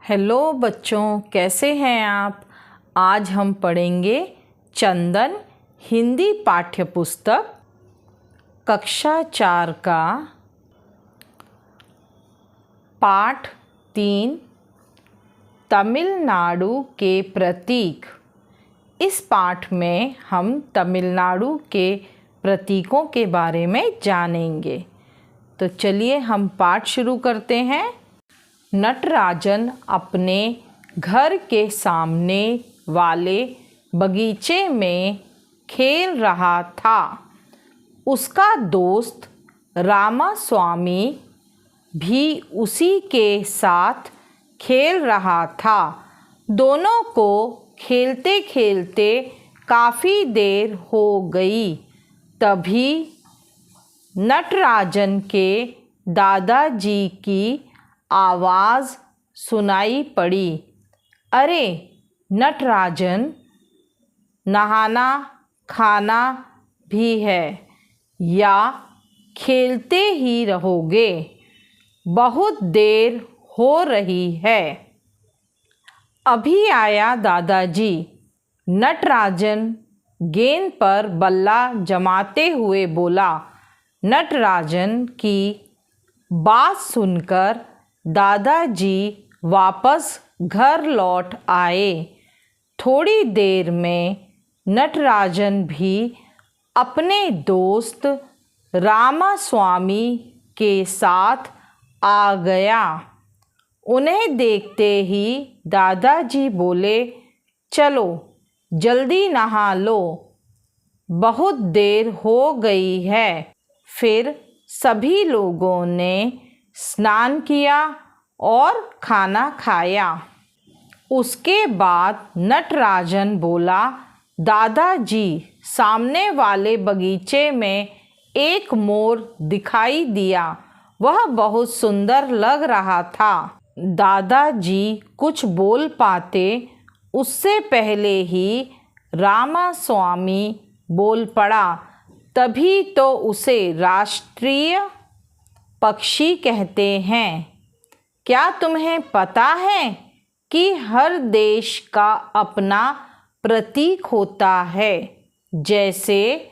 Hello बच्चों, कैसे हैं आप। आज हम पढ़ेंगे चंदन हिंदी पाठ्य पुस्तक कक्षा 4 का पाठ 3 तमिलनाडु के प्रतीक। इस पाठ में हम तमिलनाडु के प्रतीकों के बारे में जानेंगे। तो चलिए हम पाठ शुरू करते हैं। नटराजन अपने घर के सामने वाले बगीचे में खेल रहा था। उसका दोस्त रामास्वामी भी उसी के साथ खेल रहा था। दोनों को खेलते खेलते काफ़ी देर हो गई। तभी नटराजन के दादाजी की आवाज़ सुनाई पड़ी। अरे नटराजन, नहाना खाना भी है या खेलते ही रहोगे? बहुत देर हो रही है। अभी आया दादाजी। नटराजन गेंद पर बल्ला जमाते हुए बोला। नटराजन की बात सुनकर दादाजी वापस घर लौट आए। थोड़ी देर में नटराजन भी अपने दोस्त रामास्वामी के साथ आ गया। उन्हें देखते ही दादाजी बोले, चलो जल्दी नहा लो, बहुत देर हो गई है। फिर सभी लोगों ने स्नान किया और खाना खाया। उसके बाद नटराजन बोला, दादाजी, सामने वाले बगीचे में एक मोर दिखाई दिया। वह बहुत सुंदर लग रहा था। दादाजी कुछ बोल पाते उससे पहले ही रामास्वामी बोल पड़ा। तभी तो उसे राष्ट्रीय पक्षी कहते हैं। क्या तुम्हें पता है कि हर देश का अपना प्रतीक होता है, जैसे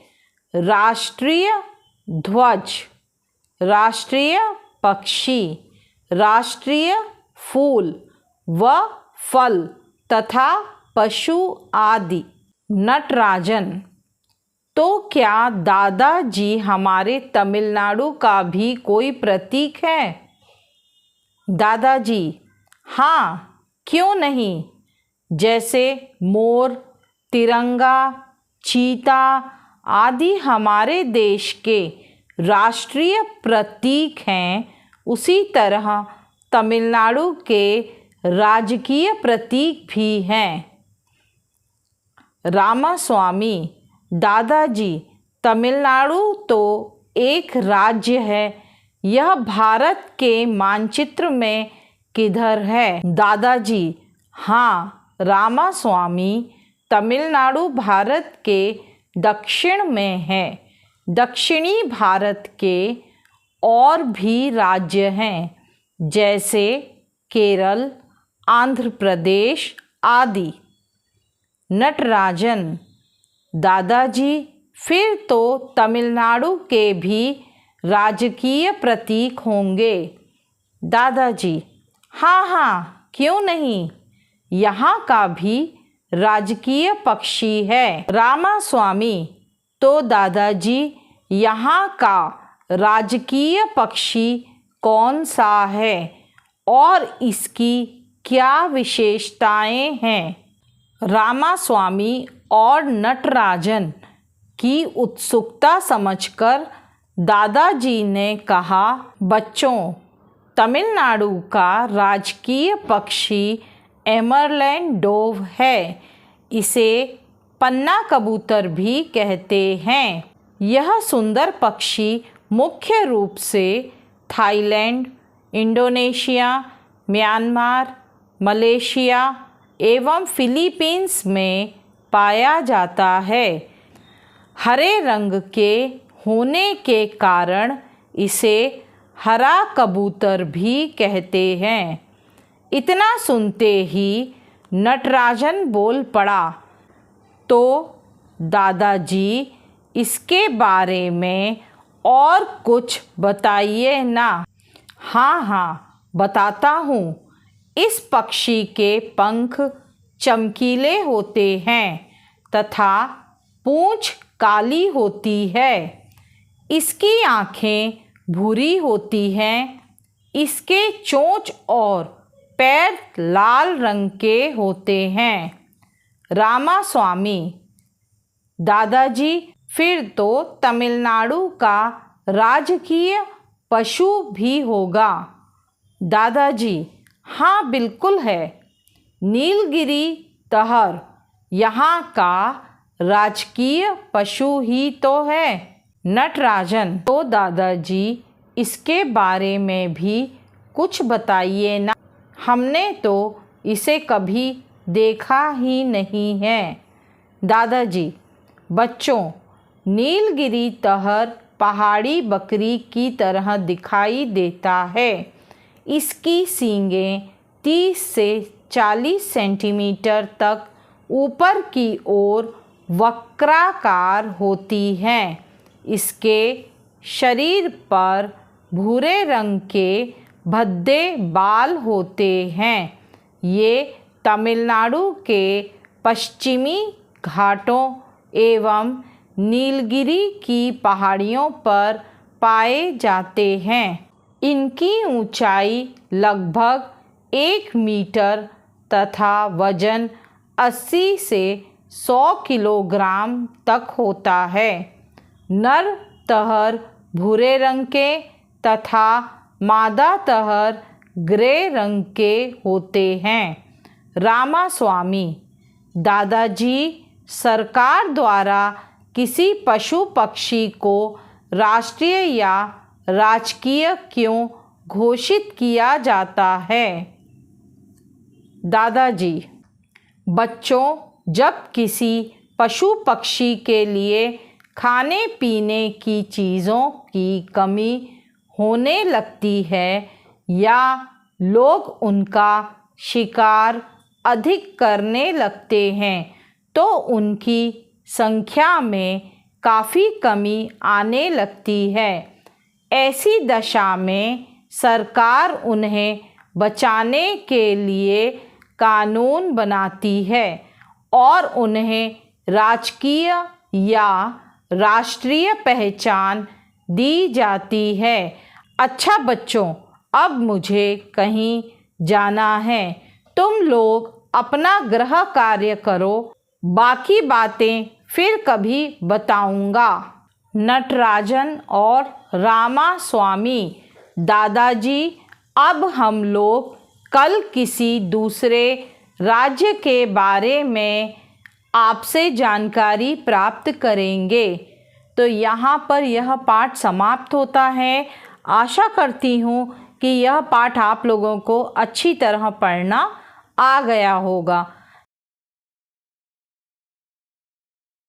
राष्ट्रीय ध्वज, राष्ट्रीय पक्षी, राष्ट्रीय फूल व फल तथा पशु आदि। नटराजन, तो क्या दादाजी हमारे तमिलनाडु का भी कोई प्रतीक है? दादाजी, हाँ, क्यों नहीं। जैसे मोर, तिरंगा, चीता आदि हमारे देश के राष्ट्रीय प्रतीक हैं, उसी तरह तमिलनाडु के राजकीय प्रतीक भी हैं। रामास्वामी, दादाजी, तमिलनाडु तो एक राज्य है। यह भारत के मानचित्र में किधर है? दादाजी, हाँ, रामास्वामी, तमिलनाडु भारत के दक्षिण में है। दक्षिणी भारत के और भी राज्य हैं, जैसे केरल, आंध्र प्रदेश आदि। नटराजन, दादाजी, फिर तो तमिलनाडु के भी राजकीय प्रतीक होंगे। दादाजी, हाँ हाँ, क्यों नहीं। यहाँ का भी राजकीय पक्षी है। रामास्वामी, तो दादाजी, यहाँ का राजकीय पक्षी कौन सा है और इसकी क्या विशेषताएं हैं? रामास्वामी और नटराजन की उत्सुकता समझकर दादाजी ने कहा, बच्चों, तमिलनाडु का राजकीय पक्षी एमरलैंड डोव है। इसे पन्ना कबूतर भी कहते हैं। यह सुंदर पक्षी मुख्य रूप से थाईलैंड, इंडोनेशिया, म्यांमार, मलेशिया एवं फिलीपींस में पाया जाता है। हरे रंग के होने के कारण इसे हरा कबूतर भी कहते हैं। इतना सुनते ही नटराजन बोल पड़ा, तो दादाजी इसके बारे में और कुछ बताइए ना। हाँ हाँ बताता हूँ। इस पक्षी के पंख चमकीले होते हैं तथा पूंछ काली होती है। इसकी आँखें भूरी होती हैं। इसके चोंच और पैर लाल रंग के होते हैं। रामास्वामी: दादाजी फिर तो तमिलनाडु का राजकीय पशु भी होगा। दादाजी: हाँ बिल्कुल है। नीलगिरी तहर यहाँ का राजकीय पशु ही तो है। नटराजन: तो दादाजी इसके बारे में भी कुछ बताइए ना। हमने तो इसे कभी देखा ही नहीं है। दादाजी: बच्चों, नीलगिरी तहर पहाड़ी बकरी की तरह दिखाई देता है। इसकी सींगें 30 से 40 सेंटीमीटर तक ऊपर की ओर वक्राकार होती हैं। इसके शरीर पर भूरे रंग के भद्दे बाल होते हैं। ये तमिलनाडु के पश्चिमी घाटों एवं नीलगिरी की पहाड़ियों पर पाए जाते हैं। इनकी ऊंचाई लगभग 1 मीटर तथा वजन 80 से 100 किलोग्राम तक होता है। नर तहर भूरे रंग के तथा मादा तहर ग्रे रंग के होते हैं। रामास्वामी: दादाजी सरकार द्वारा किसी पशु पक्षी को राष्ट्रीय या राजकीय क्यों घोषित किया जाता है? दादाजी: बच्चों, जब किसी पशु पक्षी के लिए खाने पीने की चीज़ों की कमी होने लगती है या लोग उनका शिकार अधिक करने लगते हैं तो उनकी संख्या में काफ़ी कमी आने लगती है। ऐसी दशा में सरकार उन्हें बचाने के लिए कानून बनाती है और उन्हें राजकीय या राष्ट्रीय पहचान दी जाती है। अच्छा बच्चों, अब मुझे कहीं जाना है। तुम लोग अपना गृह कार्य करो, बाकी बातें फिर कभी बताऊंगा। नटराजन और रामास्वामी: दादाजी, अब हम लोग कल किसी दूसरे राज्य के बारे में आपसे जानकारी प्राप्त करेंगे। तो यहाँ पर यह पाठ समाप्त होता है। आशा करती हूँ कि यह पाठ आप लोगों को अच्छी तरह पढ़ना आ गया होगा।